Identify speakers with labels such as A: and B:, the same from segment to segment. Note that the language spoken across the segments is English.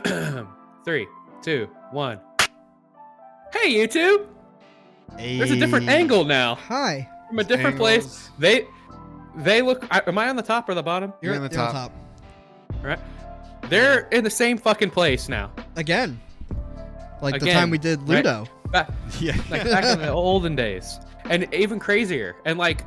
A: 3, 2, 1. Hey, YouTube!
B: Hey.
A: There's a different angle now.
C: Hi.
A: From a different place. They look. Am I on the top or the bottom?
B: You're on the top.
A: Right. They're in the same fucking place now.
C: Again. Like the time we did Ludo.
A: Right? Back in the olden days. And even crazier. And like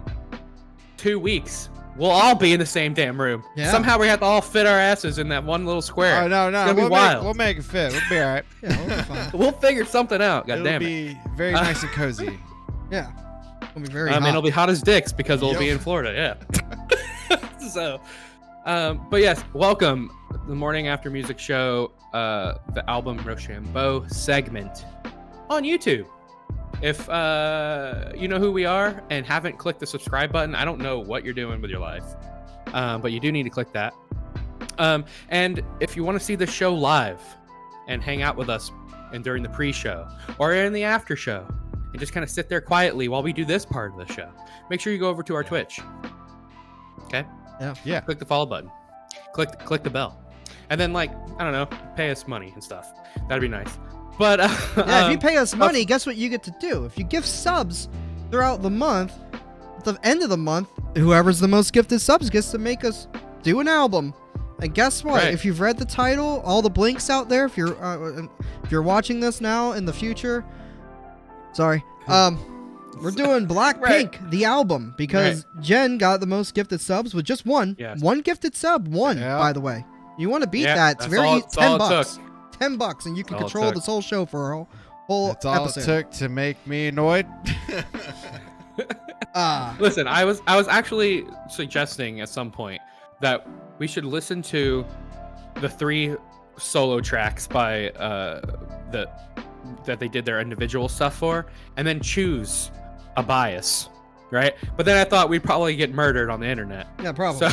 A: 2 weeks, we'll all be in the same damn room.
C: Yeah.
A: Somehow we have to all fit our asses in that one little square.
B: Oh, no.
A: It's gonna be wild.
B: We'll make it fit. We'll be all right.
C: Yeah, we'll be fine.
A: We'll figure something out. God damn it.
B: It'll be very nice and cozy.
C: Yeah. It'll be very
A: I mean,
C: hot.
A: it'll be hot as dicks because we'll be in Florida. Yeah. So, but yes, welcome the morning after music show, the album Rochambeau segment on YouTube. If you know who we are and haven't clicked the subscribe button, I don't know what you're doing with your life, but you do need to click that. And if you want to see the show live and hang out with us and during the pre-show or in the after show and just kind of sit there quietly while we do this part of the show, make sure you go over to our Twitch. Okay?
B: Yeah.
A: Click the follow button. Click the bell. And then, like, I don't know, pay us money and stuff. That'd be nice. But
C: yeah, if you pay us money, guess what you get to do? If you give subs throughout the month, at the end of the month, whoever's the most gifted subs gets to make us do an album. And guess what?
A: Right.
C: If you've read the title, all the blinks out there, if you're watching this now in the future, sorry. We're doing Blackpink, the album, because Jen got the most gifted subs with just one.
A: Yes.
C: One gifted sub, by the way. You want to beat that? It's
A: that's
C: very
A: all-
C: easy.
A: that's all it
C: $10.
A: took.
C: $10, and you can
A: That's all it
C: control
A: took.
C: this whole show for a whole
B: That's all
C: episode.
B: it took to make me annoyed.
A: Listen, I was actually suggesting at some point that we should listen to the 3 solo tracks by that they did their individual stuff for, and then choose a bias, right? But then I thought we'd probably get murdered on the internet.
C: Yeah, probably.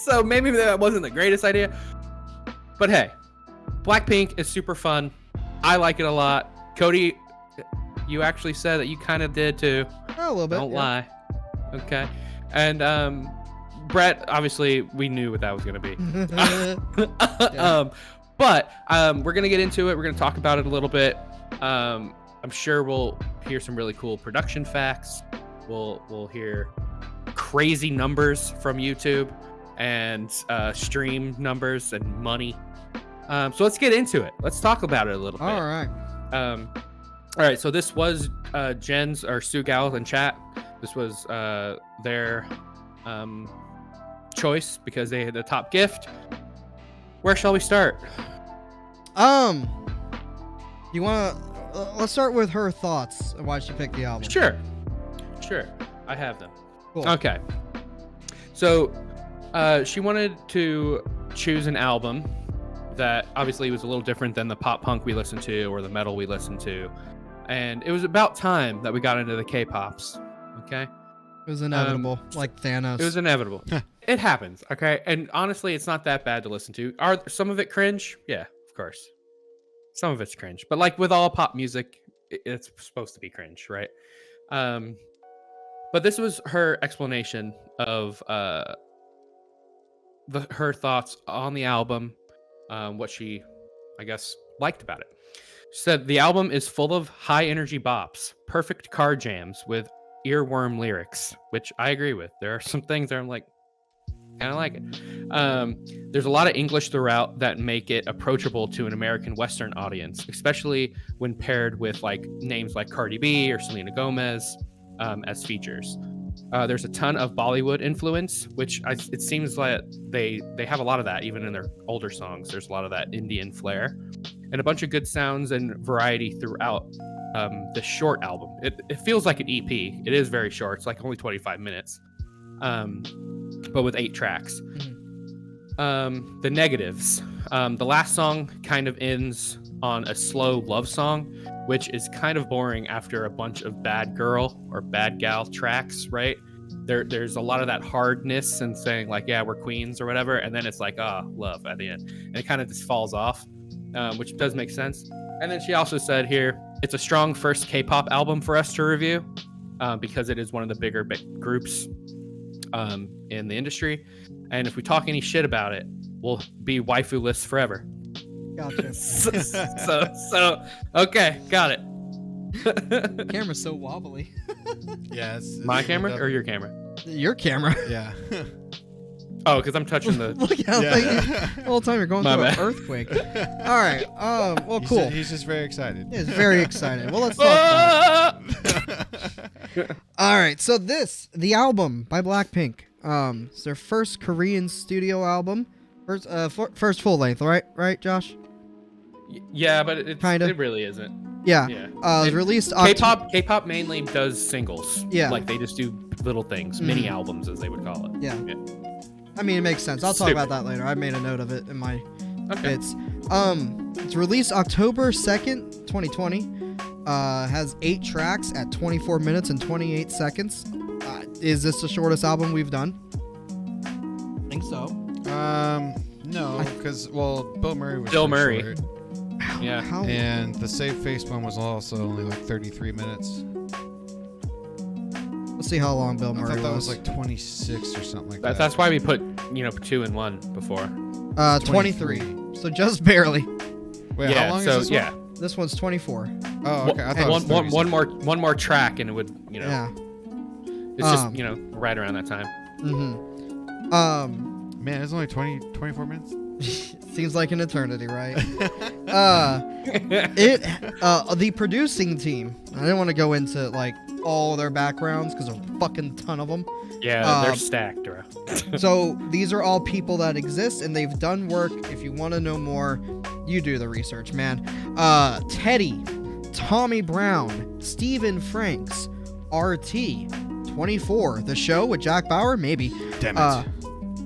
A: So maybe that wasn't the greatest idea. But hey, Blackpink is super fun. I like it a lot. Cody, you actually said that you kind of did too.
C: A little bit.
A: Don't lie. Okay. And Brett, obviously, we knew what that was going to be. But we're going to get into it. We're going to talk about it a little bit. I'm sure we'll hear some really cool production facts. We'll hear crazy numbers from YouTube and stream numbers and money. So let's get into it. Let's talk about it a little bit.
C: All right.
A: All right. So this was Jen's or Sugals in chat. This was their choice because they had the top gift. Where shall we start?
C: You wanna? Let's start with her thoughts and why she picked the album.
A: Sure. I have them.
C: Cool.
A: Okay. So she wanted to choose an album that obviously was a little different than the pop punk we listened to or the metal we listened to. And it was about time that we got into the K-pops. Okay.
C: It was inevitable, like Thanos.
A: It was inevitable. It happens. Okay. And honestly, it's not that bad to listen to. Are some of it cringe? Yeah, of course. Some of it's cringe. But like with all pop music, it's supposed to be cringe, right? But this was her explanation of her thoughts on the album, what she, I guess, liked about it. She said the album is full of high energy bops, perfect car jams with earworm lyrics, which I agree with. There are some things that I'm like, kind of like it. There's a lot of English throughout that make it approachable to an American Western audience, especially when paired with like names like Cardi B or Selena Gomez as features. There's a ton of Bollywood influence, which it seems like they have a lot of that even in their older songs. There's a lot of that Indian flair and a bunch of good sounds and variety throughout the short album. It feels like an EP. It is very short. It's like only 25 minutes, but with 8 tracks. The negatives. The last song kind of ends on a slow love song, which is kind of boring after a bunch of bad girl or bad gal tracks, right? There's a lot of that hardness and saying like, yeah, we're queens or whatever. And then it's like, love at the end. And it kind of just falls off, which does make sense. And then she also said here, it's a strong first K-pop album for us to review because it is one of the bigger groups in the industry. And if we talk any shit about it, we'll be waifu lists forever.
C: Gotcha.
A: so okay, got it.
C: Camera's so wobbly.
B: Yeah.
A: My camera or your camera?
C: Your camera.
B: Yeah.
A: Oh, because I'm touching the.
C: Look how
B: Yeah.
C: the whole time you're going
A: My
C: through
A: bad.
C: an earthquake. All right. Well, cool.
B: He's just very excited.
C: He's very excited. Well, let's talk about it. All right. So the album by Blackpink. It's their first Korean studio album. First full length, right? Right, Josh?
A: Yeah, but
C: Kinda.
A: it really isn't.
C: Yeah.
A: Yeah.
C: It was released
A: K-pop mainly does singles.
C: Yeah.
A: Like they just do little things, mini albums as they would call it.
C: Yeah.
A: Yeah.
C: I mean, it makes sense. I'll talk
A: Stupid.
C: about that later. I made a note of it in my
A: Okay.
C: It's released October 2nd, 2020. Has 8 tracks at 24 minutes and 28 seconds. Is this the shortest album we've done? I think so.
B: No, because Bill Murray was
A: Bill
B: pretty
A: Murray.
B: short.
A: Yeah.
B: And the Save Face one was also only like 33 minutes.
C: Let's see how long Bill
B: I
C: Murray
B: thought that was like 26 or something like that.
A: That's why we put 2 and 1 before.
C: 23. So just barely.
B: Wait,
A: yeah.
B: how long
A: so
B: is this
A: yeah.
B: one?
C: This one's 24.
B: Oh, okay. I thought it was 36.
A: one more track and it would
C: Yeah.
A: it's just right around that time.
C: Mm-hmm.
B: Man, it's only 24 minutes?
C: Seems like an eternity, right? The producing team. I didn't want to go into like all their backgrounds because there's a fucking ton of them.
A: Yeah, they're stacked, bro.
C: So these are all people that exist and they've done work. If you want to know more, you do the research, man. Teddy, Tommy Brown, Stephen Franks, RT, 24, The Show with Jack Bauer, maybe.
B: Damn it.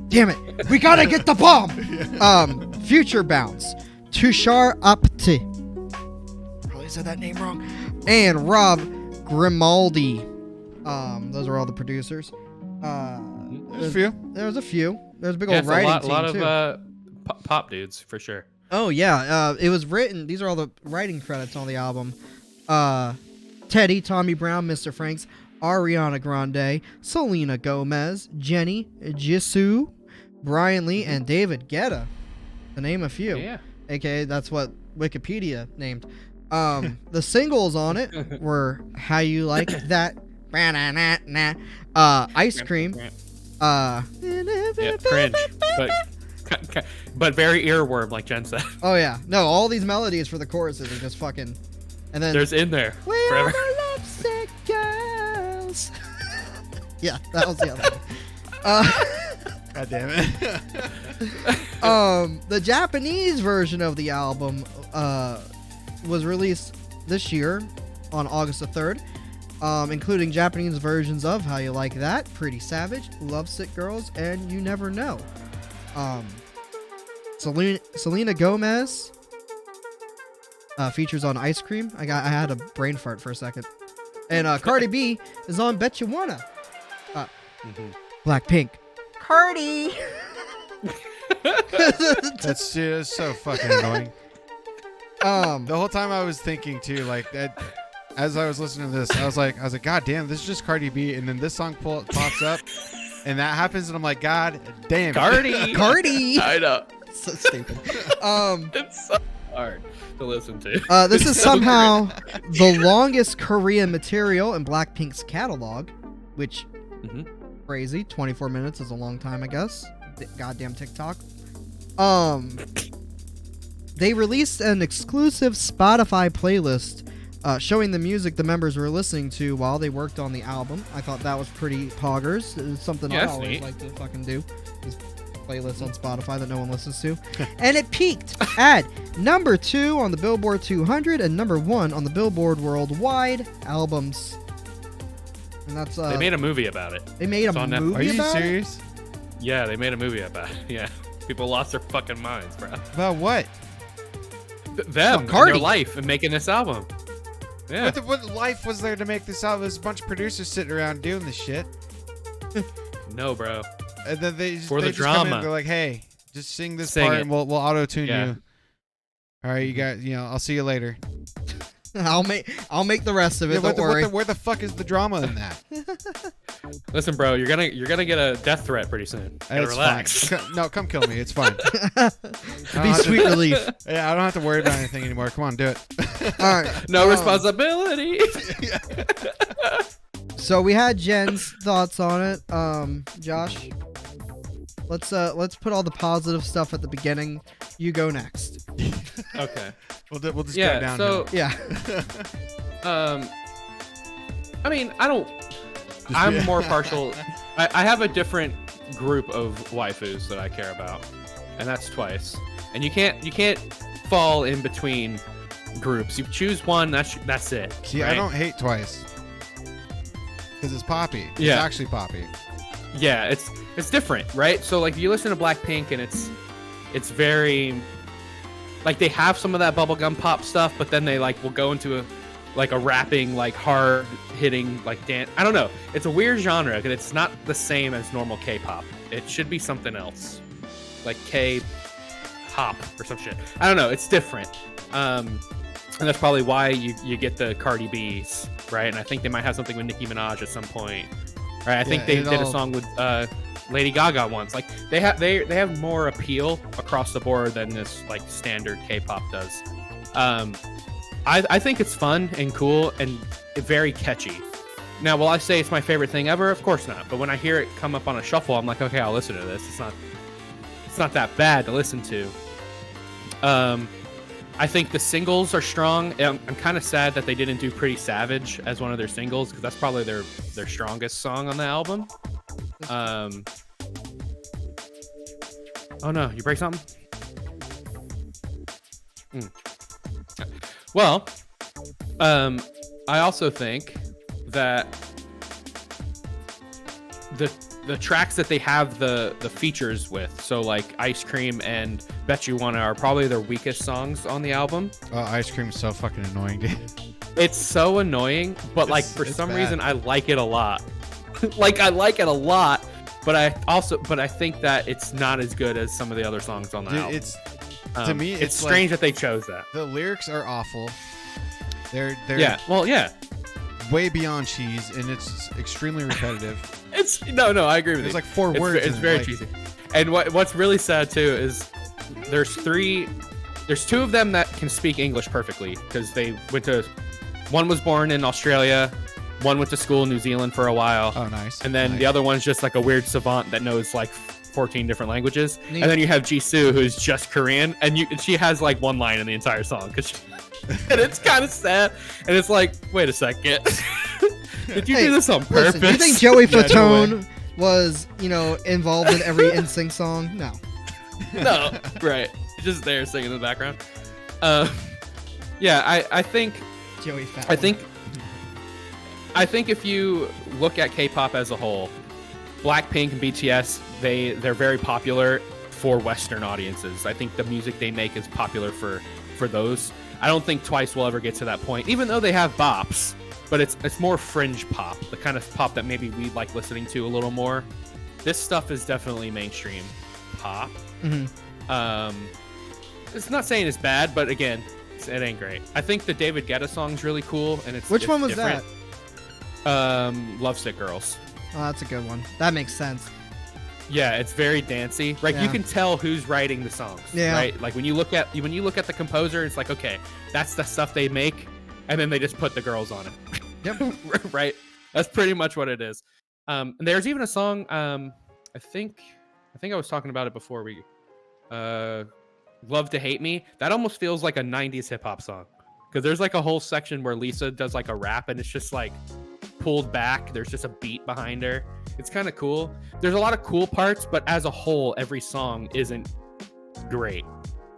C: Damn it, we gotta get the bomb. Future Bounce, Tushar Apte, probably said that name wrong, and Rob Grimaldi. Those are all the producers.
B: There's a few.
C: There's a few. There's a big
A: Yeah,
C: old
A: it's
C: writing
A: a
C: team
A: lot
C: too.
A: of pop dudes for sure.
C: Oh yeah, it was written. These are all the writing credits on the album. Teddy, Tommy Brown, Mr. Franks, Ariana Grande, Selena Gomez, Jenny, Jisoo, Brian Lee, and David Guetta, to name a few.
A: Yeah.
C: AKA that's what Wikipedia named. The singles on it were "How You Like That," "Ice Cream,"
A: Yeah, cringe, but very earworm, like Jen said.
C: Oh yeah, no, all these melodies for the choruses are just fucking. And then
A: There's in there
C: "We're
A: forever.
C: the lovesick girls." Yeah, that was the other one.
B: God damn it.
C: The Japanese version of the album was released this year on August the 3rd, including Japanese versions of "How You Like That," "Pretty Savage," "Lovesick Girls," and "You Never Know." Selena Gomez features on "Ice Cream." I had a brain fart for a second. And Cardi B is on "Bet You Wanna." Blackpink. Cardi.
B: That's just so fucking annoying. The whole time I was thinking too, like that. As I was listening to this, I was like, God damn, this is just Cardi B, and then this song pops up, and that happens, and I'm like, God damn,
A: Cardi.
C: Cardi.
A: I know.
C: So stupid.
A: It's so hard to listen to.
C: This is
A: It's so
C: somehow the longest Korean material in Blackpink's catalog, which crazy. 24 minutes is a long time, I guess. Goddamn TikTok. They released an exclusive Spotify playlist showing the music the members were listening to while they worked on the album. I thought that was pretty poggers. It's something I
A: that's
C: always
A: neat.
C: like to fucking do. Is playlists on Spotify that no one listens to. And it peaked at number 2 on the Billboard 200 and number 1 on the Billboard Worldwide Albums. And that's
A: They made a movie about it.
C: they made
A: it's
C: a
A: on
C: movie
A: Netflix.
B: Are you
C: about it?
B: serious?
A: Yeah, they made a movie about it. Yeah. People lost their fucking minds, bro.
B: About what?
A: Them, and
C: Cardi.
A: their life, and making this album. Yeah.
B: What life was there to make this album? There's a bunch of producers sitting around doing this shit,
A: No, bro.
B: and then they just,
A: For the
B: they just come in,
A: drama.
B: they're like, "Hey, just sing this
A: Sing
B: part,
A: it.
B: and we'll auto tune
A: Yeah.
B: you." All right, you guys. I'll see you later.
C: I'll make the rest of it.
B: Yeah,
C: Don't worry.
B: where the fuck is the drama in that?
A: Listen, bro, you're gonna get a death threat pretty soon. Gotta
B: It's
A: relax.
B: fine. No, come kill me. It's fine.
C: Be sweet relief.
B: Yeah, I don't have to worry about anything anymore. Come on, do it.
C: All right.
A: No responsibility.
C: So we had Jen's thoughts on it. Josh, let's put all the positive stuff at the beginning. You go next.
A: Okay.
B: We'll just
A: Yeah.
B: go down.
A: So
C: Yeah.
A: I mean, I'm more partial. I have a different group of waifus that I care about, and that's Twice. And you can't fall in between groups. You choose one. That's it.
B: See,
A: right?
B: I don't hate Twice because it's poppy. It's
A: Yeah.
B: actually poppy.
A: Yeah, it's different, right? So like you listen to Blackpink and it's very like they have some of that bubblegum pop stuff, but then they like will go into a rapping, like hard hitting, like dance. I don't know. It's a weird genre because it's not the same as normal K-pop. It should be something else, like K-hop or some shit. I don't know. It's different, and that's probably why you get the Cardi B's, right? And I think they might have something with Nicki Minaj at some point, right? I think they did a song with Lady Gaga once. Like they have more appeal across the board than this like standard K-pop does. I think it's fun and cool and very catchy. Now, will I say it's my favorite thing ever? Of course not. But when I hear it come up on a shuffle, I'm like, okay, I'll listen to this. It's not that bad to listen to. I think the singles are strong. I'm kind of sad that they didn't do Pretty Savage as one of their singles because that's probably their strongest song on the album. Oh no, you break something? Well, I also think that the tracks that they have the features with, so like Ice Cream and Bet You Wanna, are probably their weakest songs on the album.
B: Ice Cream's so fucking annoying, dude.
A: It's so annoying, but like for some
B: bad.
A: reason I like it a lot. Like I like it a lot, but I think that it's not as good as some of the other songs on the
B: Dude,
A: album.
B: to me,
A: it's
B: it's
A: strange
B: like,
A: that they chose that.
B: the lyrics are awful. They're
A: Yeah, well, yeah.
B: way beyond cheese, and it's extremely repetitive.
A: It's no, I agree with
B: There's
A: you.
B: like four
A: It's
B: words.
A: It's
B: in it,
A: very
B: like-
A: cheesy. And what's really sad too is there's two of them that can speak English perfectly because one was born in Australia, one went to school in New Zealand for a while,
B: Oh, nice.
A: and then
B: Nice.
A: the other one's just like a weird savant that knows like 14 different languages.
C: Neat.
A: And then you have Jisoo, who's just Korean, and she has like one line in the entire song and it's kind of sad. And it's like, wait a second. Did you
C: Hey,
A: do this on purpose?
C: Listen, you think Joey
B: Yeah, no
C: Fatone was, involved in every NSYNC song? No.
A: No, right. Just there singing in the background. Yeah, I think
C: Joey Fatone.
A: I think if you look at K-pop as a whole, Blackpink and BTS, they're very popular for Western audiences. I think the music they make is popular for those. I don't think Twice will ever get to that point, even though they have bops, but it's more fringe pop, the kind of pop that maybe we like listening to a little more. This stuff is definitely mainstream pop.
C: Mhm.
A: It's not saying it's bad, but again, it ain't great. I think the David Guetta song's really cool, and it's
C: Which one was
A: different. Lovesick Girls.
C: Oh, that's a good one. That makes sense.
A: Yeah, it's very dancey. Like
C: Yeah.
A: you can tell who's writing the songs.
C: Yeah.
A: Right. Like when you look at the composer, it's like, okay, that's the stuff they make, and then they just put the girls on it.
C: Yep.
A: Right. That's pretty much what it is. And there's even a song. I think I was talking about it before we. Love to Hate Me. That almost feels like a 90s hip hop song because there's like a whole section where Lisa does like a rap and it's just like pulled back. There's just a beat behind her. It's kind of cool. There's a lot of cool parts, but as a whole, every song isn't great.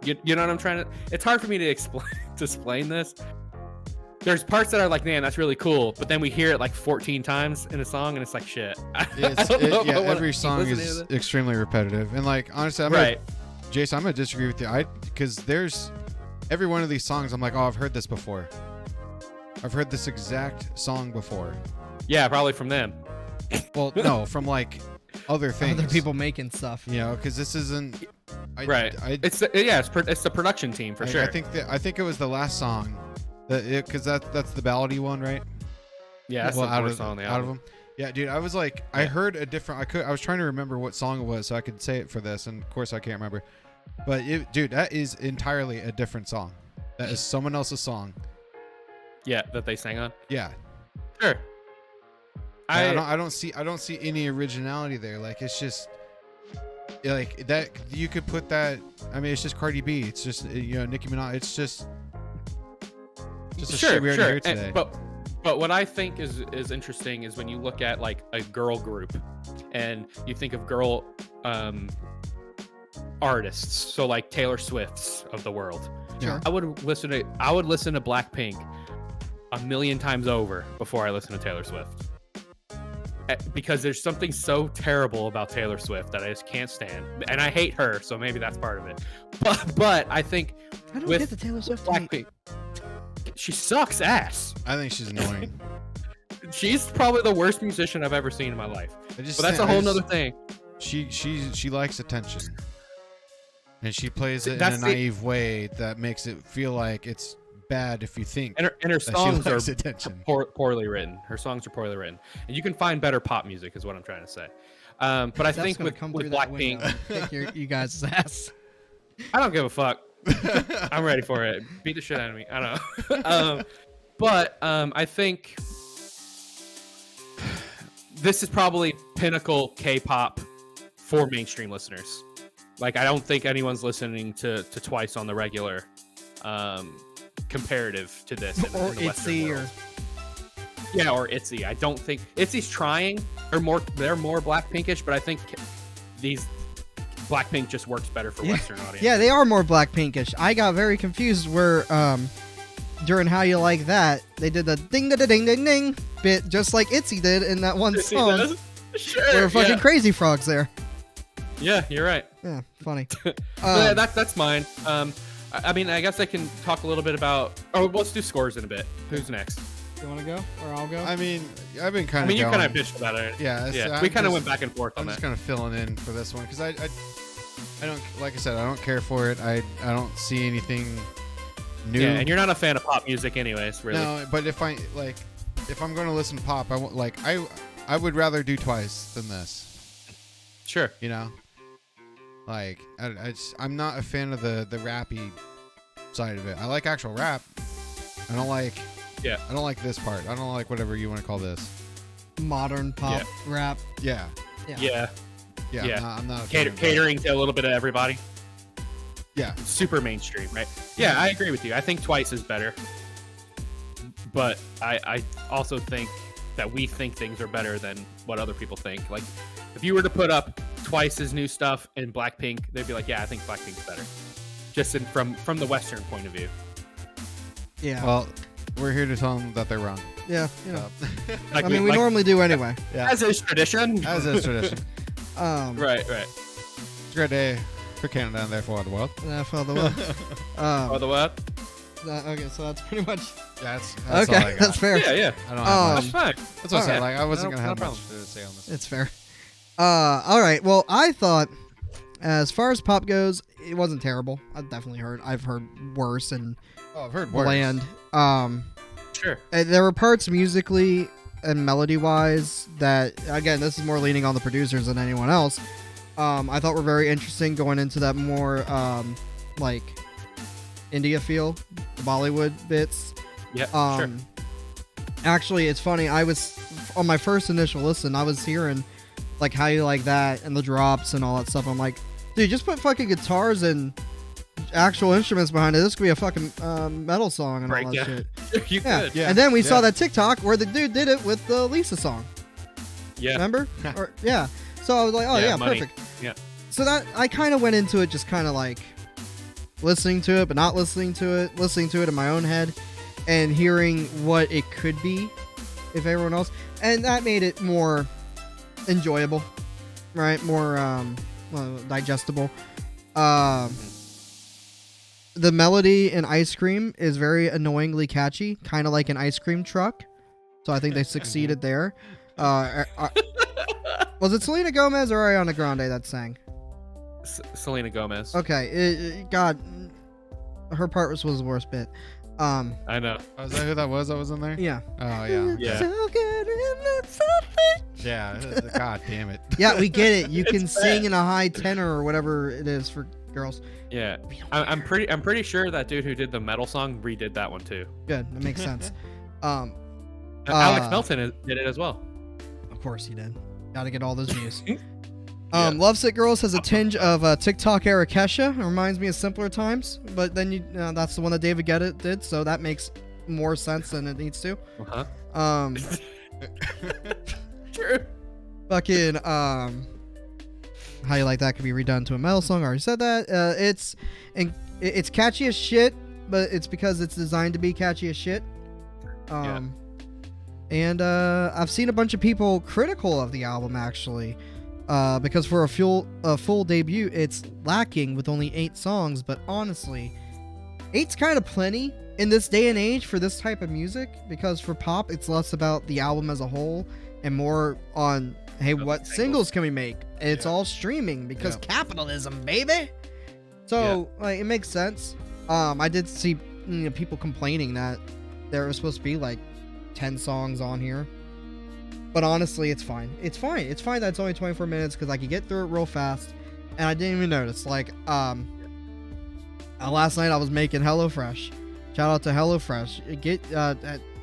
A: You know what I'm trying to? It's hard for me to explain this. There's parts that are like, man, that's really cool, but then we hear it like 14 times in a song, and it's like shit. I don't know if I wanna
B: Every
A: keep
B: song
A: listening
B: is
A: to this.
B: extremely repetitive, and like honestly,
A: Right.
B: Jason, I'm gonna disagree with you. Because there's every one of these songs, I'm like, oh, I've heard this before. I've heard this exact song before.
A: Yeah, probably from them.
B: Well, no, from like other things.
C: Other people making stuff.
B: Because this isn't.
A: Right. It's the production team for sure.
B: I think it was the last song Because that's the ballady one, right?
A: Yeah, that's
B: Well,
A: the worst song on the
B: out of
A: album.
B: them. Yeah, dude, I was like, I heard a different. I was trying to remember what song it was so I could say it for this, and of course I can't remember. But dude, that is entirely a different song. That is someone else's song.
A: Yeah, that they sang on.
B: Yeah.
A: Sure.
B: I don't see any originality there. Like it's just like that. You could put that. I mean, it's just Cardi B. It's just Nicki Minaj. It's just a shit we already heard today.
A: But what I think is interesting is when you look at like a girl group, and you think of girl artists, so like Taylor Swift's of the world.
B: Yeah.
A: I would listen to Blackpink a million times over before I listen to Taylor Swift. Because there's something so terrible about Taylor Swift that I just can't stand, and I hate her, so maybe that's part of it. But I think
C: I don't
A: with
C: get the Taylor Swift
A: Blackpink, she sucks ass.
B: I think she's annoying.
A: She's probably the worst musician I've ever seen in my life. But that's a whole nother thing.
B: She likes attention, and she plays it in a naive way that makes it feel like it's bad if you think.
A: And her songs are
B: attention.
A: Poorly written. Her songs are poorly written, and you can find better pop music, is what I'm trying to say. But I think with Blackpink,
C: kick you guys' ass.
A: I don't give a fuck. I'm ready for it. Beat the shit out of me. I don't know. But I think this is probably pinnacle K-pop for mainstream listeners. Like, I don't think anyone's listening to Twice on the regular, comparative to this.
C: Or ITZY, or
A: yeah, or ITZY. I don't think ITZY's trying. They're more Blackpinkish, but I think these Blackpink just works better for Western audience.
C: Yeah, they are more Blackpinkish. I got very confused where during How You Like That, they did the ding da da ding ding ding bit just like ITZY did in that one song.
A: Sure,
C: there were fucking crazy frogs there.
A: Yeah, you're right.
C: Yeah, funny.
A: Yeah, that's mine. I mean, I guess I can talk a little bit about. Oh, let's do scores in a bit. Who's next?
C: You want to go, or I'll go?
B: I mean, I've been kind of.
A: I mean, you kind of bitched about it.
B: Yeah.
A: We kind of went back and forth on that.
B: I'm just kind of filling in for this one because I don't, like I said, I don't care for it. I don't see anything new.
A: Yeah, and you're not a fan of pop music, anyways, really.
B: No, but if I'm going to listen to pop, I would rather do Twice than this.
A: Sure.
B: You know. Like I'm not a fan of the rappy side of it. I like actual rap. I don't like this part. I don't like whatever you want to call this.
C: Modern pop rap.
B: Yeah. I'm not a fan of
A: catering to a little bit of everybody.
B: Yeah.
A: Super mainstream, right? Yeah, I agree with you. I think Twice is better. But I also think that we think things are better than what other people think. Like, if you were to put up Twice's new stuff in Blackpink, they'd be like, yeah, I think Blackpink's better. Just from the Western point of view.
C: Yeah.
B: Well, we're here to tell them that they're wrong.
C: Yeah, you know.
A: Like
C: we normally do anyway.
B: Yeah.
A: As is tradition.
B: Right.
A: It's
B: a great day for Canada and therefore the world.
C: Yeah, for the world.
A: For the what?
C: Okay, so that's pretty much.
B: That's
C: okay,
B: all I got.
C: that's fair.
A: Yeah.
B: I don't have
A: That's fine.
B: That's what I said.
A: Okay.
B: Like, I wasn't gonna have
A: no
B: much to say on this.
C: It's fair. All right. Well, I thought, as far as pop goes, it wasn't terrible. I've heard worse and
B: I've heard worse.
C: bland.
A: Sure.
C: There were parts musically and melody wise that, again, this is more leaning on the producers than anyone else. I thought were very interesting, going into that more like India feel, the Bollywood bits.
A: Yeah. Sure.
C: Actually, it's funny. I was on my first initial listen. I was hearing like How You Like That and the drops and all that stuff. I'm like, dude, just put fucking guitars and actual instruments behind it. This could be a fucking metal song and all that shit.
A: You could.
C: Yeah. And then we saw that TikTok where the dude did it with the Lisa song.
A: Yeah.
C: Remember? Yeah. So I was like, oh yeah,
A: Money.
C: perfect.
A: Yeah.
C: So that I kind of went into it just kind of like listening to it, but not listening to it in my own head, and hearing what it could be if everyone else, and that made it more enjoyable, right? More digestible. The melody in Ice Cream is very annoyingly catchy, kind of like an ice cream truck. So I think they succeeded there. Was it Selena Gomez or Ariana Grande that sang?
A: Selena Gomez.
C: Okay, God, her part was the worst bit.
A: I know.
B: Oh, is that who that was that was in there?
C: Yeah.
B: Oh, yeah.
A: Yeah.
C: So good in that something.
B: Yeah. God damn it.
C: Yeah, we get it. You can sing in a high tenor or whatever it is for girls.
A: Yeah, I'm pretty sure that dude who did the metal song redid that one too.
C: Good. That makes sense.
A: Alex Melton did it as well.
C: Of course he did. Gotta get all those views.
A: Yeah.
C: Lovesick Girls has a tinge of TikTok era Kesha. It reminds me of Simpler Times, but then that's the one that David Guetta did, so that makes more sense than it needs to.
A: Uh-huh. True.
C: Fucking how you like that could be redone to a metal song. I already said that. It's catchy as shit, but it's because it's designed to be catchy as shit. And I've seen a bunch of people critical of the album actually. Because for a full debut, it's lacking with only 8 songs. But honestly, 8's kind of plenty in this day and age for this type of music. Because for pop, it's less about the album as a whole and more on, hey, what singles can we make? And it's all streaming because capitalism, baby. So like, it makes sense. I did see people complaining that there was supposed to be like 10 songs on here. But honestly, it's fine. It's fine. It's fine that it's only 24 minutes because I could get through it real fast. And I didn't even notice. Like, last night I was making HelloFresh. Shout out to HelloFresh. Get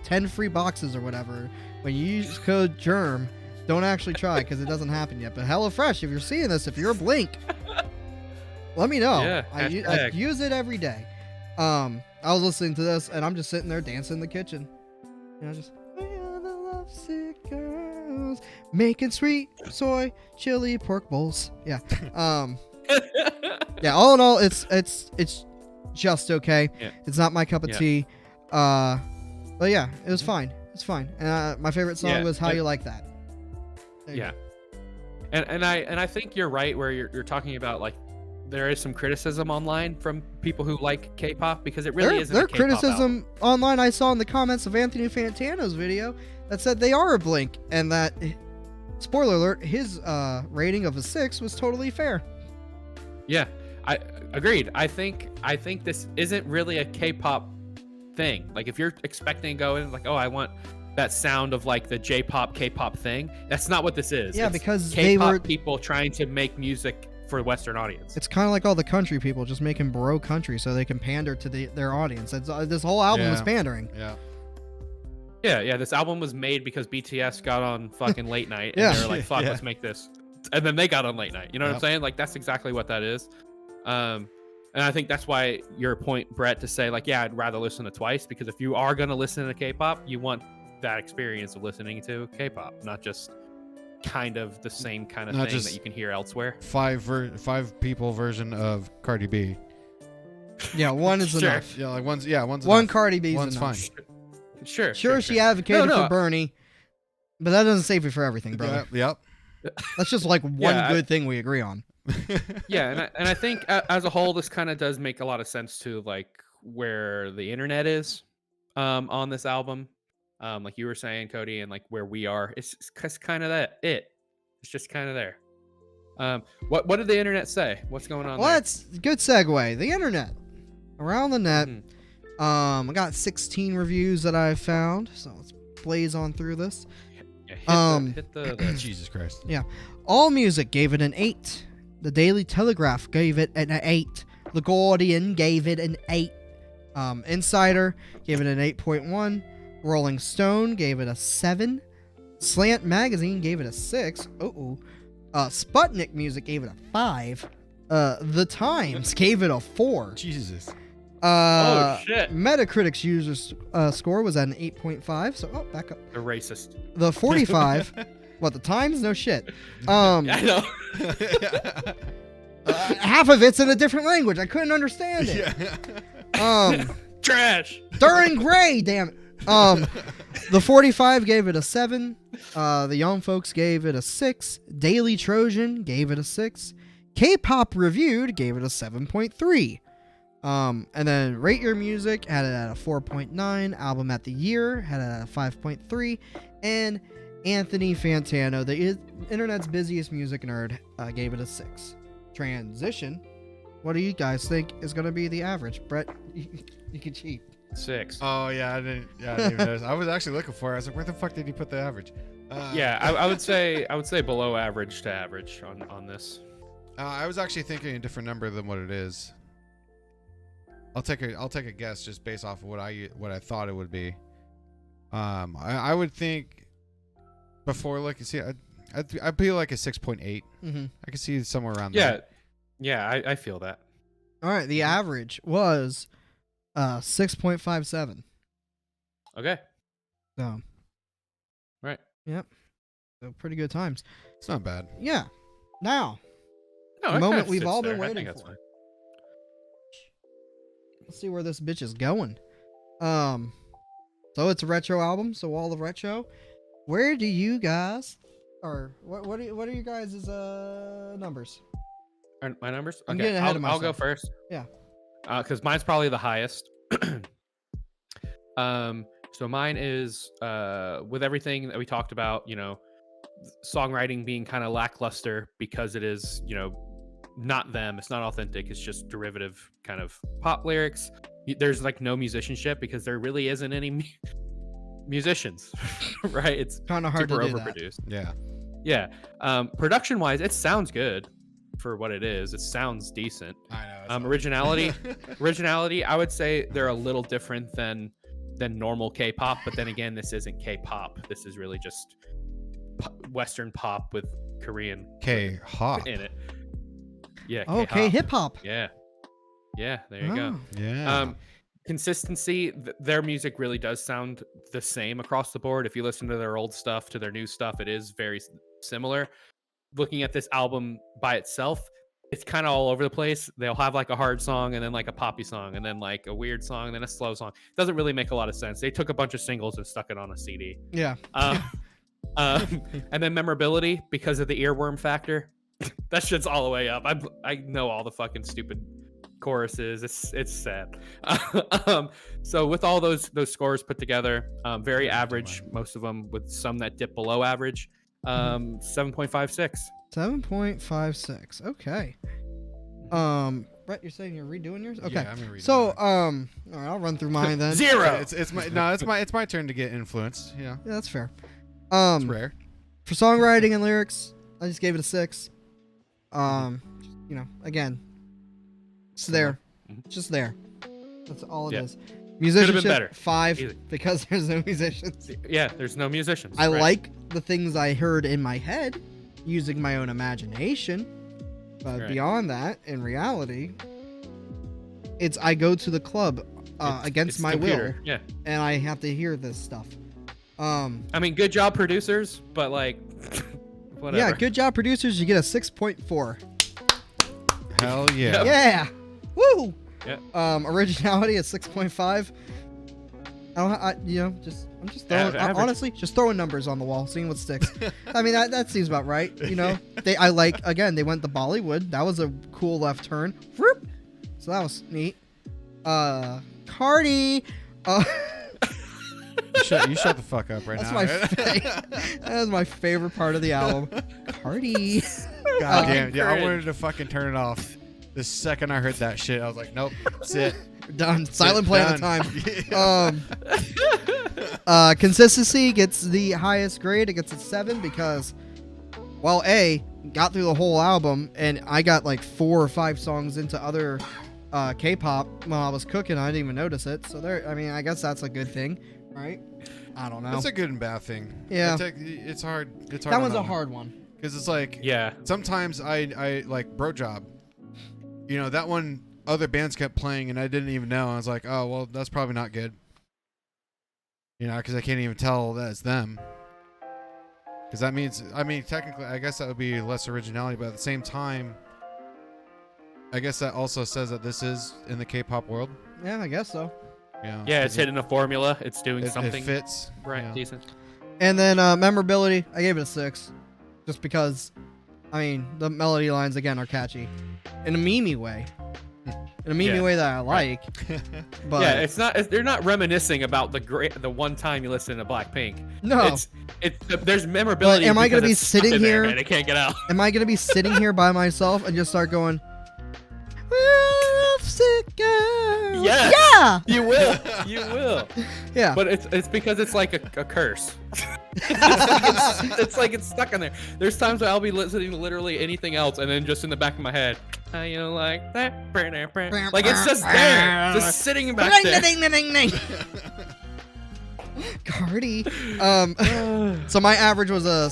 C: 10 free boxes or whatever. When you use code GERM, don't actually try because it doesn't happen yet. But HelloFresh, if you're seeing this, if you're a Blink, let me know.
A: Yeah,
C: I use it every day. I was listening to this and I'm just sitting there dancing in the kitchen. You know, just... Lovesick girls making sweet soy chili pork bowls. Yeah. Yeah. All in all, it's just okay.
A: Yeah.
C: It's not my cup of tea. But yeah, it was fine. It's fine. And my favorite song was "How You Like That."
A: Yeah. And I think you're right where you're talking about like there is some criticism online from people who like K-pop because it really isn't.
C: Their criticism online I saw in the comments of Anthony Fantano's video that said they are a Blink and that, spoiler alert, his rating of a 6 was totally fair.
A: Yeah, I agreed. I think this isn't really a K-pop thing. Like if you're expecting to go in like, oh, I want that sound of like the J-pop K-pop thing, that's not what this is.
C: Yeah,
A: it's
C: because
A: K-pop
C: they were
A: people trying to make music for a Western audience.
C: It's kind of like all the country people just making bro country so they can pander to their audience. This whole album is pandering.
A: Yeah, this album was made because BTS got on fucking late night and they were like, fuck, let's make this. And then they got on late night. You know what I'm saying? Like, that's exactly what that is. And I think that's why your point, Brett, to say, like, yeah, I'd rather listen to twice because if you are going to listen to K-pop, you want that experience of listening to K-pop, not just kind of the same kind of thing that you can hear elsewhere.
B: Five people version of Cardi B.
C: Yeah, one is enough.
B: Yeah, like one's one
C: enough. Cardi B's
B: one's
C: enough.
B: fine.
C: Sure, she advocated for Bernie, but that doesn't save you for everything, brother.
B: Yep.
C: That's just like one good thing we agree on.
A: Yeah, and I think as a whole, this kind of does make a lot of sense to like where the internet is on this album. Like you were saying, Cody, and like where we are, it's kind of it's just kind of there. What did the internet say? What's going on?
C: Well,
A: there?
C: that's a good segue. The internet, around the net. I got 16 reviews that I found, so let's blaze on through this.
A: Hit the
B: Jesus Christ.
C: Yeah, All Music gave it an 8. The Daily Telegraph gave it an 8. The Guardian gave it an 8. Insider gave it an 8.1. Rolling Stone gave it a 7. Slant Magazine gave it a 6. Sputnik Music gave it a 5. The Times gave it a 4.
B: Jesus.
A: Oh shit.
C: Metacritic's user score was at an 8.5. So back up.
A: The racist.
C: The 45. What, the Times? No shit.
A: I know.
C: Half of it's in a different language. I couldn't understand it.
A: Trash.
C: During Gray, damn it. The 45 gave it a 7. The Young Folks gave it a 6. Daily Trojan gave it a 6. K-Pop Reviewed gave it a 7.3. And then Rate Your Music had it at a 4.9. Album at the Year had it at a 5.3. And Anthony Fantano, the internet's busiest music nerd, gave it a 6. Transition what do you guys think is going to be the average? Brett, you can cheat.
A: 6.
B: Oh yeah, I didn't even notice. I was actually looking for it. I was like, where the fuck did he put the average?
A: Yeah, I would say below average to average on this.
B: I was actually thinking a different number than what it is. I'll take a guess just based off of what I thought it would be. I would think before looking, see, I'd be like a 6.8.
C: Mm-hmm.
B: I could see somewhere around there.
A: Yeah, I feel that.
C: All right, the average was 6.57.
A: Okay.
C: So.
A: Right.
C: Yep. So pretty good times.
B: It's not bad.
C: Yeah. Now,
A: No,
C: the
A: it
C: moment
A: kinda
C: we've
A: sits
C: all been
A: there. I
C: waiting
A: think that's
C: for.
A: fine.
C: Let's see where this bitch is going. So it's a retro album. So all the retro. Where do you guys, or what are you guys' numbers?
A: My numbers?
C: I'm
A: Okay,
C: getting ahead of
A: I'll go
C: myself.
A: first.
C: Yeah.
A: Because mine's probably the highest. So mine is with everything that we talked about, songwriting being kind of lackluster because it is, not them. It's not authentic. It's just derivative kind of pop lyrics. There's like no musicianship because there really isn't any musicians, right? It's
C: Kind of hard
A: super
C: to do that.
A: overproduced.
B: Yeah.
A: Yeah. Production wise, it sounds good for what it is. It sounds decent.
B: I know.
A: Originality, I would say they're a little different than normal K-pop, but then again, this isn't K-pop. This is really just Western pop with Korean
B: K-hop
A: in it. Yeah.
C: Okay,
A: K-hop.
C: hip hop.
A: Yeah. There you go.
B: Yeah.
A: Consistency, their music really does sound the same across the board. If you listen to their old stuff to their new stuff, it is very similar. Looking at this album by itself, it's kind of all over the place. They'll have like a hard song and then like a poppy song and then like a weird song and then a slow song. Doesn't really make a lot of sense. They took a bunch of singles and stuck it on a CD.
C: Yeah.
A: And then memorability because of the earworm factor. That shit's all the way up. I know all the fucking stupid choruses. It's sad. So with all those scores put together, very average, most of them with some that dip below average. 7.56.
C: 7.56. Okay. Brett, you're saying you're redoing yours? Okay.
B: Yeah, I'm gonna read
C: So,
B: mine.
C: all right, I'll run through mine then.
A: 0.
B: It's my turn to get influenced. Yeah.
C: Yeah, that's fair.
B: It's rare.
C: For songwriting and lyrics, I just gave it a 6. Again, it's there. It's just there. That's all it is. Musicianship,
A: better.
C: 5
A: Easy.
C: because there's no musicians.
A: Yeah, there's no musicians.
C: I
A: right?
C: like the things I heard in my head using my own imagination. But
A: Right.
C: beyond that, in reality, it's I go to the club against
A: It's
C: my
A: computer.
C: will,
A: Yeah.
C: and I have to hear this stuff.
A: I mean, good job, producers, but like, whatever.
C: Yeah, good job, producers. You get a 6.4.
B: Hell yeah.
C: Yeah, woo.
A: Yeah.
C: Originality at 6.5. I'm just throwing.
A: Average.
C: Honestly, just throwing numbers on the wall, seeing what sticks. I mean, that seems about right. They went the Bollywood. That was a cool left turn. Whoop. So that was neat. Cardi.
B: You shut the fuck up right
C: That's
B: now.
C: that is my favorite part of the album. Cardi.
B: God damn. Yeah, I wanted to fucking turn it off. The second I heard that shit, I was like, nope, sit.
C: Done. Silent play at the
B: Done.
C: time. Consistency gets the highest grade. It gets a 7 because, well, got through the whole album, and I got like 4 or 5 songs into other K-pop while I was cooking. I didn't even notice it. So I guess that's a good thing, right? I don't know.
B: That's a good and bad thing.
C: Yeah.
B: It's hard.
C: That one's a hard one.
B: Because it's like,
A: Yeah.
B: sometimes I like Bro Job. That one other bands kept playing and I didn't even know. I was like, oh, well, that's probably not good. Because I can't even tell that it's them. Because that means, technically, I guess that would be less originality, but at the same time, I guess that also says that this is in the K-pop world.
C: Yeah, I guess so.
A: Yeah, it's hitting a formula. It's doing something.
B: It fits.
A: Right,
B: Yeah.
A: decent.
C: And then memorability, I gave it a 6, just because, the melody lines again are catchy, in a memey way, way that I like. But
A: Yeah, it's not. They're not reminiscing about the one time you listen to Blackpink.
C: No.
A: There's memorability.
C: But am I gonna
A: because
C: be
A: it's stuck
C: sitting
A: in there
C: here-
A: and it can't get out?
C: am I gonna be sitting here by myself and just start going? Love sick girl.
A: Yes.
C: Yeah.
A: You will. You will.
C: Yeah.
A: But it's because it's like a curse. it's like it's stuck in there. There's times where I'll be listening to literally anything else, and then just in the back of my head, how you like that? Like it's just there, just sitting back there.
C: Ding, ding, ding, ding. Cardi. So my average was a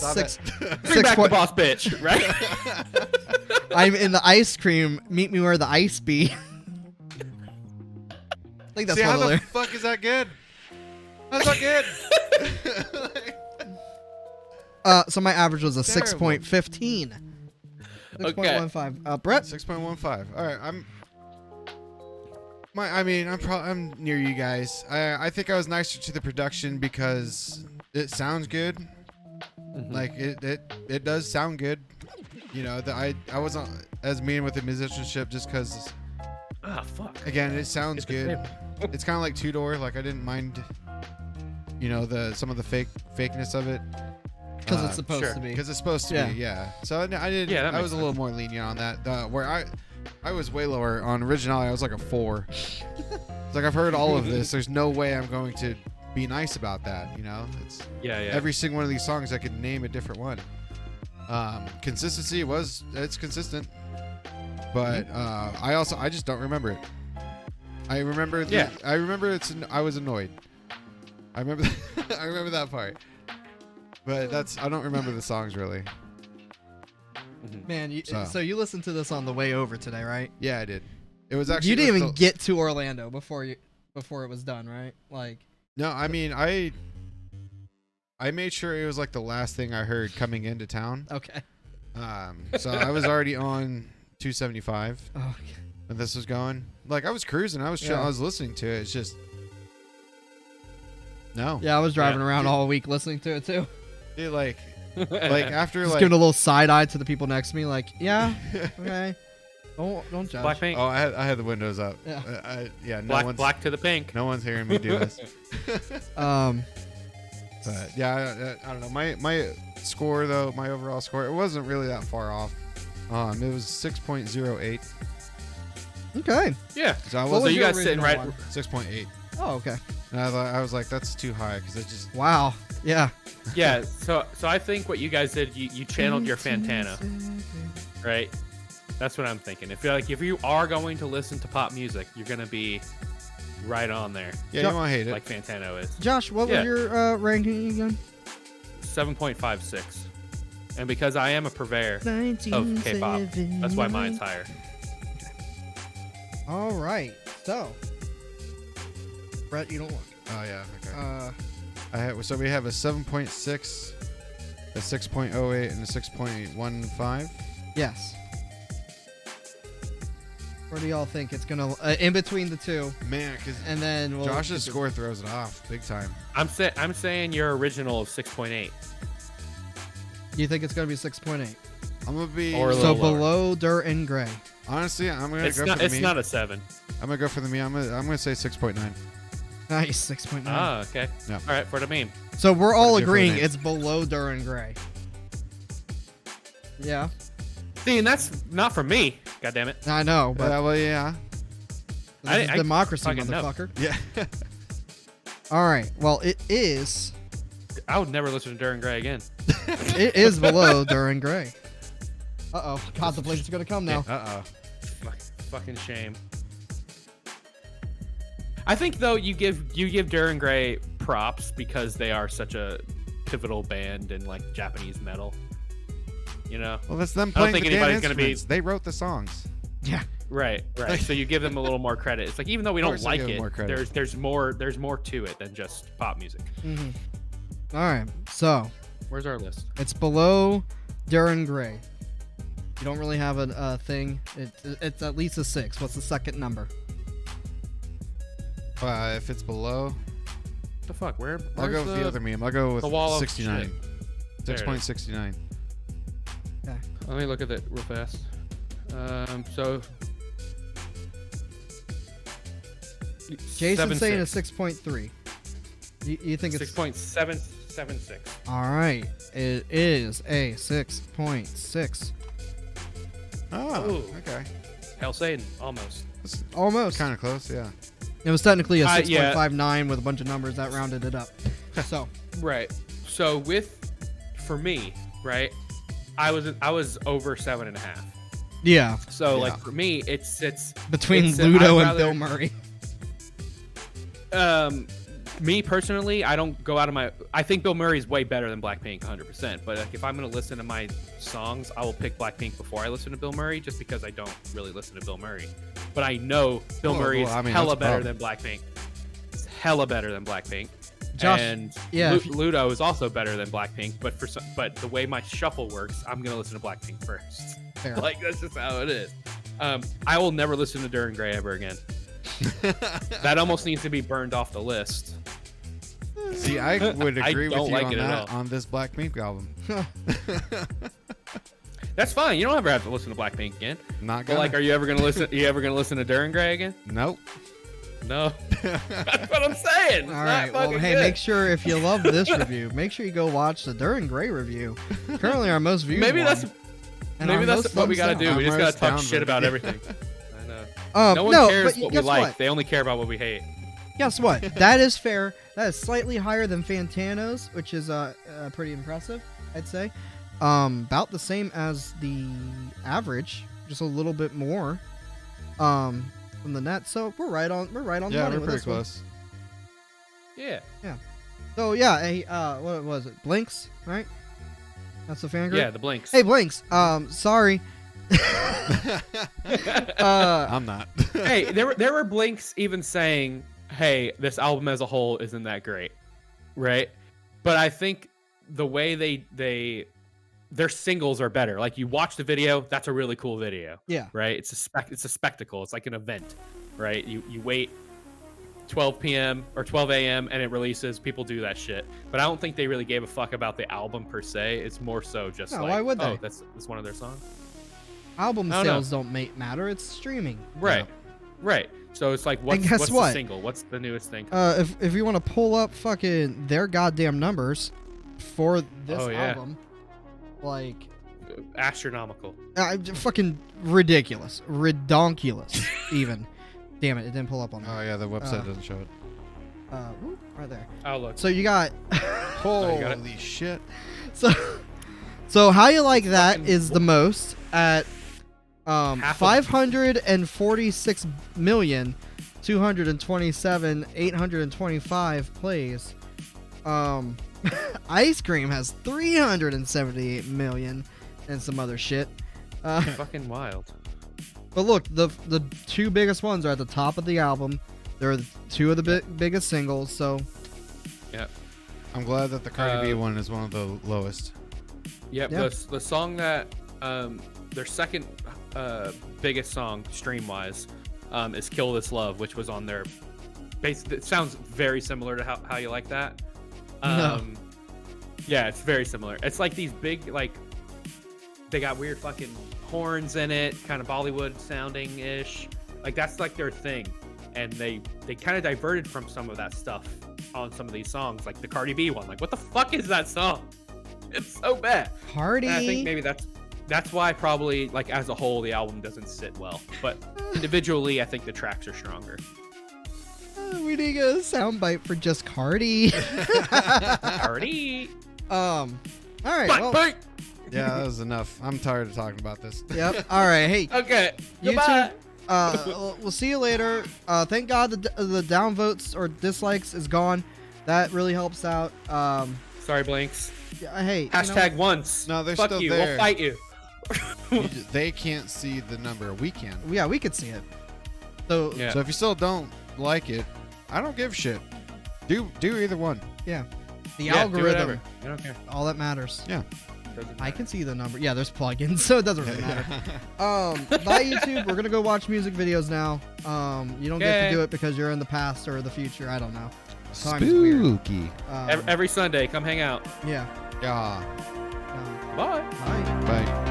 A: Bring back the boss bitch, right?
C: I'm in the ice cream. Meet me where the ice be. I think that's
B: See,
C: one
B: how
C: of
B: the
C: the
B: fuck is that good? How's that good?
C: So my average was a
B: Terrible.
C: 6.15. 6.15. Brett.
B: 6.15. All right, I'm near you guys. I think I was nicer to the production because it sounds good. Like it does sound good. You know, I wasn't as mean with the musicianship just because.
A: Ah, fuck.
B: Again, it sounds good. It's kind of like Two Door. Like I didn't mind. You know, some of the fakeness of it.
C: Because it's supposed to be.
B: Because it's supposed to be, yeah. So I did.
A: Yeah, that
B: I
A: makes
B: was a little more lenient on that. Where I was way lower on originality. I was like a 4. It's like I've heard all of this. There's no way I'm going to be nice about that. You know, it's every single one of these songs I could name a different one. Consistency it's consistent, but I just don't remember it. I remember I was annoyed. I remember I remember that part. But I don't remember the songs really.
C: Man, so you listened to this on the way over today, right?
B: Yeah, I did. It was actually
C: you didn't even get to Orlando before it was done, right? Like
B: no, I mean I made sure it was like the last thing I heard coming into town.
C: Okay.
B: So I was already on 275
C: Oh,
B: when this was going. Like I was cruising, I was chill, I was listening to it. It's just no.
C: Yeah, I was driving around all week listening to it too.
B: Dude, like after
C: Just
B: like
C: giving a little side eye to the people next to me, like, yeah, okay, don't judge.
A: Blackpink.
B: Oh, I had the windows up.
C: Yeah.
B: No
A: Black to the pink.
B: No one's hearing me do this. But yeah, I don't know. My score though, my overall score, it wasn't really that far off. It was 6.08.
C: Okay.
A: Yeah.
B: So
A: you guys sitting right.
B: 6.8.
C: Oh, okay.
B: And I was like, that's too high because it just.
C: Wow. Yeah.
A: Yeah. So I think what you guys did, you channeled your Fantana, right? That's what I'm thinking. If you are going to listen to pop music, you're gonna be right on there.
B: Yeah, you won't hate it.
A: Like Fantano is.
C: Josh, what was your ranking again?
A: 7.56. And because I am a purveyor of K-pop, that's why mine's higher.
C: All right. So, Brett, you don't look.
B: Oh yeah. Okay. So we have a 7.6, a 6.08, and a 6.15.
C: Yes. Where do y'all think it's gonna in between the two?
B: Man, because
C: and then
B: Josh's score throws it off big time.
A: I'm saying your original is 6.8.
C: You think it's gonna be 6.8?
B: I'm gonna be
C: so below Dirt and Gray.
B: Honestly, I'm gonna go for the meme.
A: It's not a 7.
B: I'm gonna go for the meme. I'm gonna say 6.9.
C: Nice, 6.9.
A: Ah, okay.
B: Yeah.
A: All right, for the meme.
C: So we're all agreeing it's below Dirt and Gray. Yeah.
A: See, and that's not for me. God damn it.
C: I know, but
B: well, yeah.
C: This is democracy, motherfucker.
B: Yeah.
C: All right. Well, it is.
A: I would never listen to Dirt and Gray again.
C: It is below Dirt and Gray. Uh-oh. Contemplation's gonna come now.
B: Uh-oh.
A: Fucking shame. I think though you give Dirt and Gray props because they are such a pivotal band in like Japanese metal. You know.
B: Well, that's them playing.
A: I don't think anybody's gonna be.
B: They wrote the songs.
C: Yeah.
A: Right. So you give them a little more credit. It's like even though we don't like it, there's more to it than just pop music.
C: Mm-hmm. All right. So.
A: Where's our list?
C: It's below Dirt and Gray. You don't really have a thing. It's at least a 6. What's the second number?
B: If it's below.
A: What the fuck?
B: I'll go with the other meme. I'll go with 69. 6.69.
C: Okay.
A: Let me look at that real fast. So
C: Jason's saying a 6.3. You think it's
A: 6.776?
C: All right, it is a 6.6.
B: Oh, okay.
A: Hail Satan, almost.
C: Almost.
B: Kind of close, yeah.
C: It was technically a
A: Yeah.
C: 6.59 with a bunch of numbers that rounded it up. So
A: Right. So for me, right, I was over 7.5.
C: yeah,
A: So
B: Yeah.
A: like for me, it's
C: between
A: I'd
C: Ludo and
A: rather-
C: Bill Murray.
A: Me personally, I don't go out of my. I think Bill Murray is way better than Blackpink, 100%. But like, if I'm gonna listen to my songs, I will pick Blackpink before I listen to Bill Murray, just because I don't really listen to Bill Murray. But I know Bill Murray is
B: that's
A: hella
B: a
A: better
B: problem.
A: than Blackpink. It's hella better than Blackpink.
C: Josh,
A: And
C: yeah, if you-
A: Ludo is also better than Blackpink. But the way my shuffle works, I'm gonna listen to Blackpink first.
C: Fair.
A: Like that's just how it is. I will never listen to Duran Gray ever again. That almost needs to be burned off the list.
B: See, I would
A: I
B: agree with
A: don't
B: you
A: like
B: on
A: it at
B: that
A: all.
B: on this Blackpink album.
A: That's fine. You don't ever have to listen to Blackpink again.
B: Not
A: But
B: gonna.
A: like, are you ever gonna listen? Are you ever gonna listen to Duran Gray again?
B: Nope.
A: No. That's what I'm saying. It's
C: All
A: not
C: right. Well,
A: fucking
C: hey,
A: good.
C: make sure if you love this review, make sure you go watch the Duran Gray review. Currently, our most viewed.
A: Maybe
C: one,
A: that's
C: and our
A: maybe that's
C: most
A: what we
C: thumbs
A: gotta
C: down.
A: do. We just
B: Most
A: gotta talk
B: down
A: shit about
B: review.
A: everything. I know. No one
C: No,
A: cares
C: but
A: what we
C: guess
A: like.
C: what?
A: They only care about what we hate.
C: Guess what? That is fair. That is slightly higher than Fantano's, which is pretty impressive, I'd say. About the same as the average, just a little bit more. From the net, so we're right on the
B: Yeah,
C: money
B: we're
C: with
B: pretty
C: this one.
B: close.
A: Yeah.
C: So yeah, hey, what was it? Blinks, right? That's the fan group.
A: Yeah. The Blinks.
C: Hey, Blinks. Sorry.
B: I'm not.
A: Hey, there were Blinks even saying, "Hey, this album as a whole isn't that great," right? But I think the way their singles are better. Like you watch the video, that's a really cool video,
C: Yeah.
A: right? It's a spectacle. It's like an event, right? You wait 12 p.m. or 12 a.m. and it releases. People do that shit, but I don't think they really gave a fuck about the album per se. It's more so just
C: No,
A: like,
C: why would
A: oh,
C: they?
A: that's one of their songs,
C: Album
A: I don't know.
C: sales don't matter. It's streaming.
A: right? Right. So it's like, what's
C: guess what?
A: the single? What's the newest thing?
C: If you want to pull up fucking their goddamn numbers for this
A: Oh, yeah.
C: album, like
A: Astronomical.
C: fucking ridiculous, redonkulous, even. Damn it, it didn't pull up on
B: Oh
C: there.
B: yeah, the website doesn't show it.
C: Right there.
A: Oh look.
C: So you got.
A: Oh, you got it?
B: Holy shit!
C: So how you like that
A: Fucking
C: is the most at
A: Half of-
C: 546,227,825 plays. Ice Cream has 378 million and some other shit.
A: Fucking wild.
C: But look, the two biggest ones are at the top of the album. They're two of the biggest singles. So
B: I'm glad that the Cardi B
A: Uh,
B: one is one of the lowest.
A: Yep.
C: Yeah.
A: The song that their second biggest song stream wise is "Kill This Love," which was on their base. It sounds very similar to how you like that.
C: No.
A: Yeah, it's very similar. It's like these big they got weird fucking horns in it, kind of Bollywood sounding ish. Like that's like their thing, and they kind of diverted from some of that stuff on some of these songs, like the Cardi B one. Like, what the fuck is that song? It's so bad.
C: Cardi.
A: And I think maybe that's why probably like as a whole the album doesn't sit well, but individually I think the tracks are stronger.
C: We need a soundbite for just Cardi.
A: Cardi.
C: All right. Well,
A: Blackpink.
B: Yeah, that was enough. I'm tired of talking about this.
C: yep. All right. Hey,
A: Okay.
C: YouTube.
A: Goodbye.
C: We'll see you later. Thank God the downvotes or dislikes is gone. That really helps out.
A: Sorry, Blinks.
C: Hey.
A: Hashtag once.
B: No, they're
A: Fuck
B: still
A: you.
B: there.
A: We'll fight you.
B: They can't see the number. We can.
C: Yeah, we could see it. So
A: Yeah.
B: So if you still don't like it, I don't give a shit. Do either one.
C: the
A: Yeah, do
C: algorithm,
A: whatever. I don't care.
C: all that matters.
A: Doesn't
C: I
A: matter.
C: can see the number. Yeah, there's plugins, so it doesn't really matter. Bye YouTube. We're gonna go watch music videos now. You don't get to
A: Okay.
C: do it because you're in the past or the future. I don't know. Time is weird.
B: Spooky.
A: Every Sunday, come hang out.
C: Yeah.
B: Yeah.
A: Bye.
C: Bye.
B: Bye.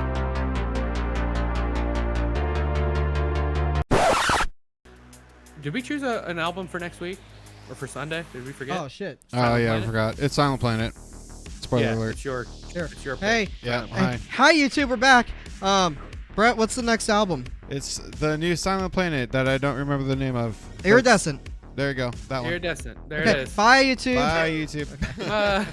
A: Did we choose an album for next week or for Sunday? Did we forget?
C: Oh shit.
B: Oh
A: Silent
B: yeah, I
A: Planet?
B: forgot. It's Silent Planet. Spoiler
A: Yeah,
B: alert.
A: it's your
C: Here.
A: it's your
C: Hey.
A: pick.
B: Yeah.
C: Hey, hi YouTube. We're back. Brett, what's the next album?
B: It's the new Silent Planet that I don't remember the name of.
C: Iridescent.
B: There you go. That one.
A: Iridescent. There it
C: Okay,
A: is.
C: bye YouTube.
B: Bye, YouTube.
A: Uh,